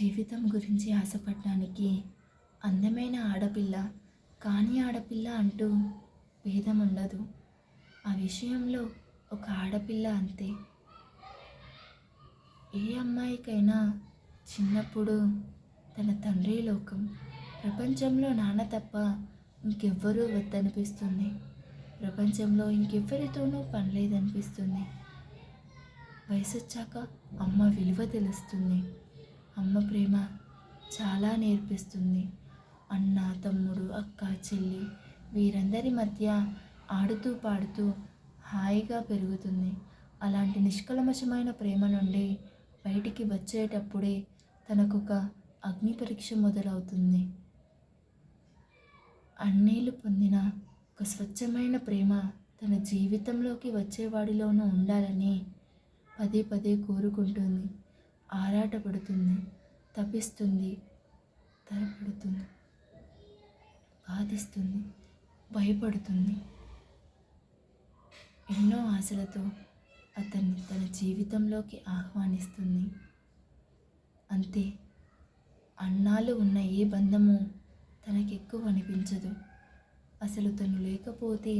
జీవితం గురించి ఆశపడడానికి అందమైన ఆడపిల్ల, కాని ఆడపిల్ల అంటూ భేదం ఉండదు. ఆ విషయంలో ఒక ఆడపిల్ల అంతే. ఏ అమ్మాయికైనా చిన్నప్పుడు తన తండ్రి లోకం, ప్రపంచంలో నాన్న తప్ప ఇంకెవ్వరూ వద్దనిపిస్తుంది. ప్రపంచంలో ఇంకెవ్వరితోనూ పని లేదనిపిస్తుంది. వయసొచ్చాక అమ్మ విలువ తెలుస్తుంది. అమ్మ ప్రేమ చాలా నేర్పిస్తుంది. అన్న, తమ్ముడు, అక్క, చెల్లి వీరందరి మధ్య ఆడుతూ పాడుతూ హాయిగా పెరుగుతుంది. అలాంటి నిష్కల్మషమైన ప్రేమ నుండి బయటికి వచ్చేటప్పుడే తనకొక అగ్ని పరీక్ష మొదలవుతుంది. అన్నేళ్ళు పొందిన ఒక స్వచ్ఛమైన ప్రేమ తన జీవితంలోకి వచ్చేవాడిలోనూ ఉండాలని పదే పదే కోరుకుంటుంది, ఆరాటపడుతుంది, తపిస్తుంది, తరపడుతుంది, బాధిస్తుంది, భయపడుతుంది. ఎన్నో ఆశలతో అతన్ని తన జీవితంలోకి ఆహ్వానిస్తుంది. అంతే, అన్నాళ్ళు ఉన్న ఏ బంధము తనకెక్కువ అనిపించదు. అసలు తను లేకపోతే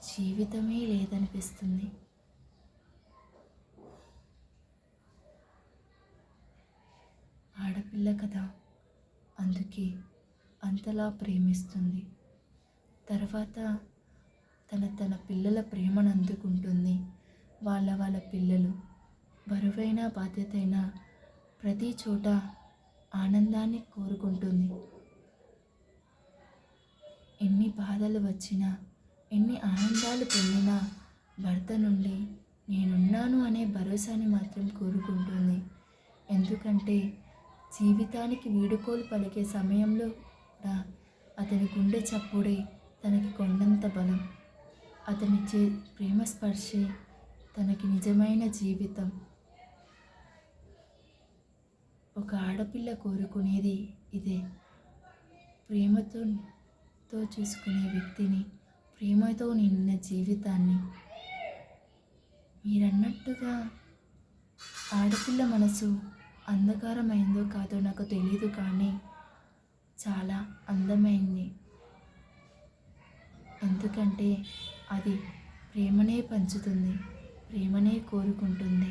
జీవితమే లేదనిపిస్తుంది. ఆడపిల్ల కదా, అందుకే అంతలా ప్రేమిస్తుంది. తర్వాత తన పిల్లల ప్రేమను అందుకుంటుంది. వాళ్ళ పిల్లలు బరువైన బాధ్యతైన ప్రతి చోట ఆనందాన్ని కోరుకుంటుంది. ఎన్ని బాధలు వచ్చినా, ఎన్ని ఆనందాలు పొందినా భర్త నుండి నేనున్నాను అనే భరోసాని మాత్రం కోరుకుంటుంది. ఎందుకంటే జీవితానికి వీడుకోలు పలికే సమయంలో కూడా అతని గుండె చప్పుడే తనకి కొండంత బలం. అతనిచ్చే ప్రేమ స్పర్శే తనకి నిజమైన జీవితం. ఒక ఆడపిల్ల కోరుకునేది ఇదే. ప్రేమతో చూసుకునే వ్యక్తిని, ప్రేమతో నిండిన జీవితాన్ని. మీరన్నట్టుగా ఆడపిల్ల మనసు అంధకారమైందో కాదో నాకు తెలీదు, కానీ చాలా అందమైంది. ఎందుకంటే అది ప్రేమనే పంచుతుంది, ప్రేమనే కోరుకుంటుంది.